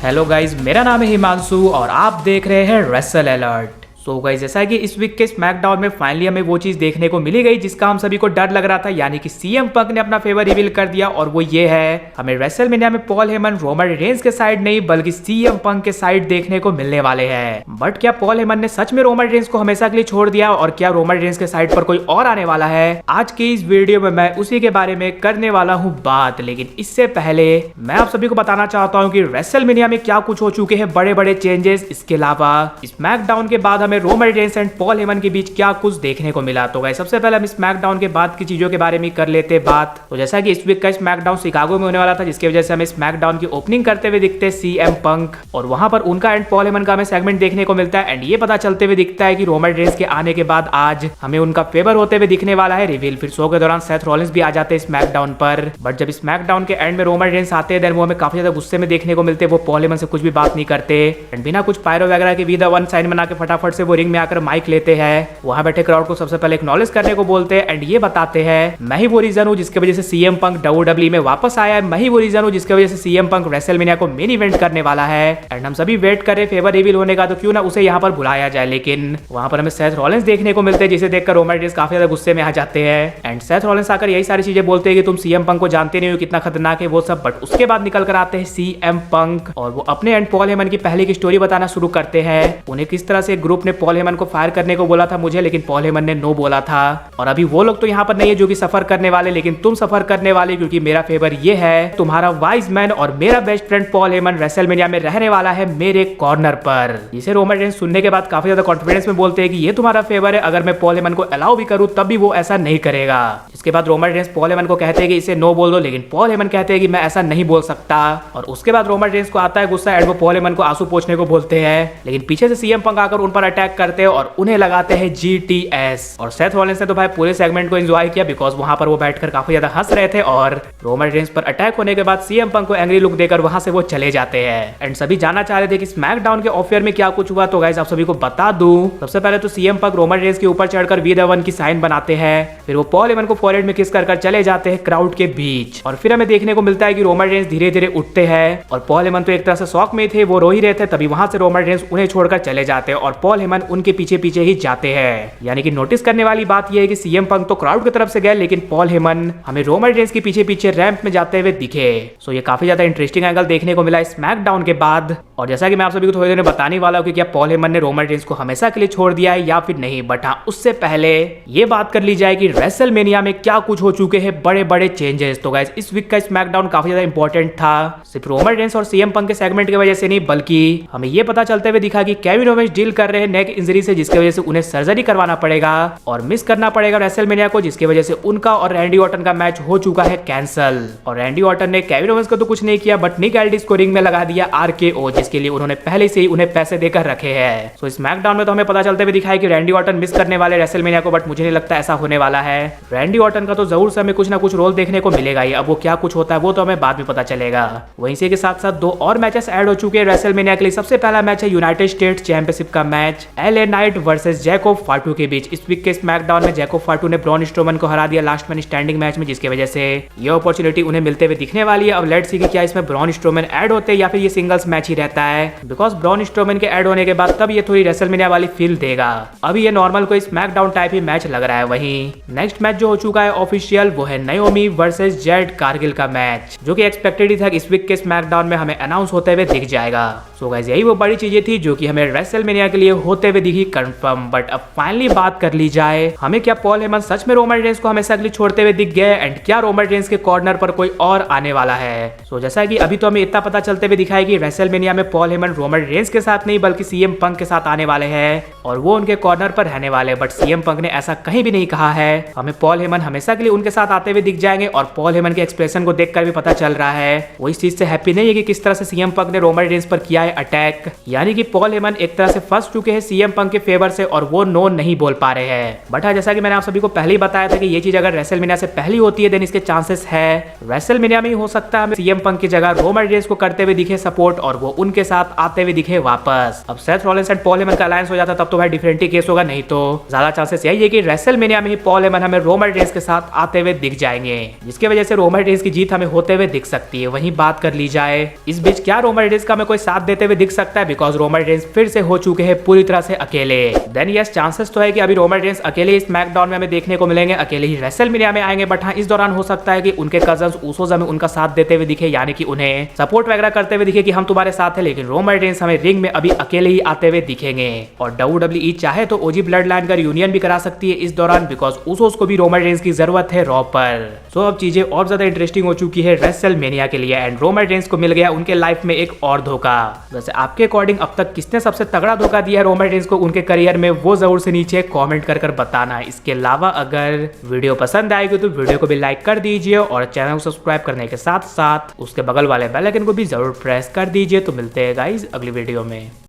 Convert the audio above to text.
Hello guys, मेरा नाम है हिमांशु और आप देख रहे हैं रेसल अलर्ट। सो गाइज, जैसा कि इस वीक के स्मैकडाउन में फाइनली हमें वो चीज देखने को मिली गई जिसका हम सभी को डर लग रहा था, यानी कि सीएम पंक ने अपना फेवर रिवील कर दिया। और वो ये है, हमें रेसलमेनिया में पॉल हेमन रोमन रेंस के साइड नहीं बल्कि सीएम पंक के साइड देखने को मिलने वाले हैं। बट क्या पॉल हेमन ने सच में रोमन रेंस को हमेशा के लिए छोड़ दिया और क्या रोमन रेंस के साइड पर कोई और आने वाला है? आज की इस वीडियो में मैं उसी के बारे में करने वाला हूँ बात। लेकिन इससे पहले मैं आप सभी को बताना चाहता हूँ कि रेसलमेनिया में क्या कुछ हो चुके हैं बड़े बड़े चेंजेस। इसके अलावा स्मैकडाउन के बाद हमें Roman Reigns and Paul Heyman के बीच क्या कुछ देखने को मिला। तो गाइस, सबसे पहले हम स्मैकडाउन के बाद की चीजों के बारे में कर लेते बात। तो जैसा कि इस वीक का स्मैकडाउन शिकागो में होने वाला था, जिसकी वजह से हमें स्मैकडाउन की ओपनिंग करते हुए दिखते सीएम पंक और वहां पर उनका एंड पॉल हेमन का हमें सेगमेंट देखने को मिलता है। एंड ये पता चलते हुए दिखता है कि रोमन रेंस के आने के बाद आज हमें उनका फेवर होते हुए दिखने वाला है रिवील। फिर शो के दौरान सेथ रॉलिंस भी आ जाते हैं स्मैकडाउन पर। बट जब स्मैकडाउन के एंड में रोमन रेंस आते हैं, देन वो हमें काफी ज्यादा गुस्से में देखने को मिलते हैं। वो पॉल हेमन से कुछ भी बात नहीं करते एंड बिना कुछ पायरो वगैरह के वी द वन साइन बना के फटाफट से वो रिंग में आकर माइक लेते हैं। वहां बैठे क्राउड को सबसे पहले एक्नॉलेज करने को बोलते हैं एंड ये बताते हैं, मैं ही वो रीजन हूं जिसकी वजह से सीएम पंक डब्ल्यूडब्ल्यूई में वापस आया है। मैं ही वो रीजन हूं जिसकी वजह से सीएम पंक रेसलमेनिया को मेन इवेंट करने वाला है। एंड हम सभी वेट कर रहे फेवर रिवील होने का, तो क्यों ना उसे यहाँ पर बुलाया जाए। लेकिन वहां पर हमें सेथ रॉलिंस देखने को मिलते हैं, जिसे देखकर रोमन रेंस काफी ज्यादा गुस्से में आ जाते हैं। एंड सेथ रॉलिंस आकर यही सारी चीजें बोलते हैं कि तुम सीएम पंक को जानते नहीं हो, कितना खतरनाक है वो सब। बट उसके बाद निकल कर आते हैं सीएम पंक और वो अपने एंड पॉल हेमन की पहले की स्टोरी बताना शुरू करते हैं। उन्हें किस तरह से ग्रुप ने पॉल हेमन को फायर करने को बोला था मुझे, लेकिन पॉल हेमन ने नो बोला था। और अभी वो लोग तो यहाँ पर नहीं है जो कि सफर करने वाले, लेकिन तुम सफर करने वाले, क्योंकि मेरा फेवर ये है, तुम्हारा वाइज मैन और मेरा best friend Paul Heyman WrestleMania में रहने वाला है मेरे कॉर्नर पर। जिसे रोमन रेंस सुनने के बाद काफी ज्यादा कॉन्फिडेंस में बोलते हैं कि ये तुम्हारा फेवर है, अगर मैं पॉल हेमन को अलाउ भी करूं तब भी वो ऐसा नहीं करेगा। इसके बाद रोमन रेंस पॉल हेमन को कहते हैं कि इसे नो बोल दो, लेकिन पॉल हेमन कहते हैं कि मैं ऐसा नहीं बोल सकता। और उसके बाद रोमन रेंस को आता है गुस्सा एंड वो पॉल हेमन को आंसू पोंछने को बोलते हैं। लेकिन पीछे से सीएम पंक आकर उन पर अटैक करते हैं और उन्हें लगाते हैं जीटीएस। और सेथ रॉलिंस ने तो भाई पूरे सेगमेंट को एंजॉय किया, बिकॉज वहां पर वो बैठकर काफी ज्यादा हंस रहे थे। और रोमन रेंस पर अटैक होने के बाद सीएम पंक को एंग्री लुक देकर वहां से वो चले जाते हैं। एंड सभी जानना चाह रहे थे कि स्मैकडाउन के ऑफियर में क्या कुछ हुआ। तो गाइस, आप सभी को बता दूं, सबसे पहले तो सीएम पंक रोमन रेंस के ऊपर चढ़कर वी द वन की साइन बनाते हैं। फिर वो पॉल हेमन को फॉरहेड में किस कर चले जाते हैं क्राउड के बीच। और फिर हमें देखने को मिलता है कि रोमन रेंस धीरे धीरे उठते हैं और पॉल हेमन तो एक तरह से शॉक में थे, वो रो ही रहे थे। तभी वहां से रोमन रेंस उन्हें छोड़कर चले जाते हैं और पॉल हेमन उनके पीछे पीछे ही जाते हैं। यानी कि नोटिस करने वाली बात यह है कि सीएम पंक तो क्राउड की तरफ से गए, लेकिन पॉल हेमन हमें रोमन रेंस के पीछे पीछे रैंप में जाते हुए दिखे। सो ये काफी ज्यादा इंटरेस्टिंग एंगल देखने को मिला स्मैकडाउन के बाद। और जैसा कि मैं आप सभी को थोड़ी देर में बताने वाला हूं कि क्या पॉल हेमन ने रोमन रेंस को हमेशा के लिए छोड़ दिया है या फिर नहीं। बट हाँ, उससे पहले ये बात कर ली जाए कि रेसलमेनिया में क्या कुछ हो चुके हैं बड़े बड़े चेंजेस। तो गाइस, इस वीक का स्मैकडाउन काफी ज्यादा इंपॉर्टेंट था, सिर्फ रोमन रेंस और सीएम पंक के सेगमेंट की वजह से नहीं, बल्कि हमें ये पता चलते हुए दिखा कि केविन ओवेंस डील कर रहे हैं नेक इंजरी से, जिसकी वजह से उन्हें सर्जरी करवाना पड़ेगा और मिस करना पड़ेगा रेसलमेनिया को, जिसकी वजह से उनका और रैंडी ऑर्टन का मैच हो चुका है कैंसल। और रैंडी ऑर्टन ने केविन ओवेंस को तो कुछ नहीं किया, बट निक एल्डिस को रिंग में लगा दिया आरकेओ, जिसके लिए उन्होंने पहले से ही उन्हें पैसे देकर रखे हैं। सो स्मैकडाउन में तो हमें पता चलते हुए दिखा है कि रैंडी ऑर्टन मिस करने वाले रेसलमेनिया को, बट मुझे नहीं लगता ऐसा होने वाला है। रैंडी ऑर्टन का तो जरूर से हमें कुछ ना कुछ रोल देखने को मिलेगा ही। अब वो क्या कुछ होता है वो तो हमें बाद में पता चलेगा। वहीं से के साथ साथ दो और मैचेस ऐड हो चुके हैं रेसलमेनिया के लिए। सबसे पहला मैच है यूनाइटेड स्टेट्स चैंपियनशिप का match, LA Knight versus Jacob Fatu के बीच। इस वीक के स्मैकडाउन में जैकोब फाटू ने ब्रॉन स्ट्रोमन को हरा दिया लास्ट मैन स्टैंडिंग मैच में, जिसकी वजह से ये अपॉर्चुनिटी उन्हें मिलते हुए दिखने वाली है। अब लेट्स सी कि क्या इसमें ब्रॉन स्ट्रोमन ऐड होते हैं या फिर ये सिंगल्स मैच ही रहता है, बिकॉज ब्रॉन स्ट्रोमन के ऐड होने के बाद तब ये थोड़ी रेसलमेनिया वाली फील देगा। अभी ये नॉर्मल कोई स्मैकडाउन टाइप ही मैच लग रहा है। वहीं नेक्स्ट मैच जो हो चुका है ऑफिशियल, वो है नाओमी वर्सेस जेड कारगिल का मैच, जो कि एक्सपेक्टेड ही था कि इस वीक के स्मैकडाउन में हमें अनाउंस होते हुए दिख जाएगा। सो गाइस, यही वो बड़ी चीजें थी जो कि हमें रेसलमेनिया के लिए होते हुए दिखी कंफर्म। बट अब फाइनली बात कर ली जाए, हमें क्या पॉल हेमन सच में रोमन रेंस को हमेशा के लिए छोड़ते हुए दिख गए एंड क्या रोमन रेंस के कॉर्नर पर कोई और आने वाला है। सो जैसा कि अभी तो हमें इतना पता चलते हुए दिखा है कि रेसलमेनिया में पॉल हेमन रोमन रेंस के साथ नहीं बल्कि सीएम पंक के साथ आने वाले हैं और वो उनके कॉर्नर पर रहने वाले। बट सीएम पंक ने ऐसा कहीं भी नहीं कहा है। हमें पॉल हेमन हमेशा के लिए उनके साथ आते हुए दिख जाएंगे और पॉल हेमन के एक्सप्रेशन को देखकर भी पता चल रहा है वो इस चीज से हैप्पी नहीं है कि किस तरह से सीएम पंक ने रोमन रेंस पर किया है अटैक। यानी कि पॉल हेमन एक तरह से फंस चुके हैं सीएम पंक के फेवर से और वो नो नहीं बोल पा रहे हैं। बट हाँ, जैसा कि मैंने आप सभी को पहले ही बताया था कि ये चीज अगर रेसलमेनिया से पहली होती है देन इसके चांसेस है रेसलमेनिया में ही हो सकता है हमें सीएम पंक की जगह रोमन रेंस को करते हुए दिखे सपोर्ट और वो उनके उनके साथ आते हुए दिखे वापस। अब Seth Rollins and Paul Heyman का अलायंस हो जाता तब तो भाई डिफरेंट ही केस होगा, नहीं तो ज्यादा चांसेस यही है कि रेसलमेनिया में ही पॉल हेमन हमें रोमन रेंस के साथ आते हुए दिख जाएंगे, जिसकी वजह से रोमन रेंस की जीत हमें होते हुए दिख सकती है। वहीं बात कर ली जाए इस बीच क्या रोमन रेंस का हमें कोई साथ देते हुए दिख सकता है, बिकॉज रोमन रेंस फिर से हो चुके हैं पूरी तरह से अकेले। देन यस, चांसेस तो है कि अभी रोमन रेंस अकेले इस स्मैकडाउन में हमें देखने को मिलेंगे, अकेले ही रेसलमेनिया में आएंगे। बट हाँ, इस दौरान हो सकता है कि उनके कजन्स ऊसोस हमें उनका साथ देते हुए दिखे, यानी कि उन्हें सपोर्ट वगैरह करते हुए दिखे कि हम तुम्हारे साथ है, लेकिन रोमन रेंस हमें रिंग में अभी अकेले ही आते हुए दिखेंगे। और WWE चाहे तो ओजी ब्लड लाइन का यूनियन भी करा सकती है इस दौरान, बिकॉज ऊसोस को भी रोमन रेंस की जरूरत है रॉ पर। सो अब चीजें और ज्यादा इंटरेस्टिंग हो चुकी है रेसलमेनिया के लिए, एंड रोमन रेंस को मिल गया उनके लाइफ में एक और धोखा। वैसे आपके अकॉर्डिंग अब तक किसने सबसे तगड़ा धोखा दिया है रोमन रेंस को उनके करियर में, वो जरूर से नीचे कमेंट कर बताना। इसके अलावा अगर वीडियो पसंद आएगी तो वीडियो को भी लाइक कर दीजिए और चैनल को सब्सक्राइब करने के साथ साथ उसके बगल वाले बेल आइकन को भी जरूर प्रेस कर दीजिए। तो मिलते हैं गाइस अगली वीडियो में।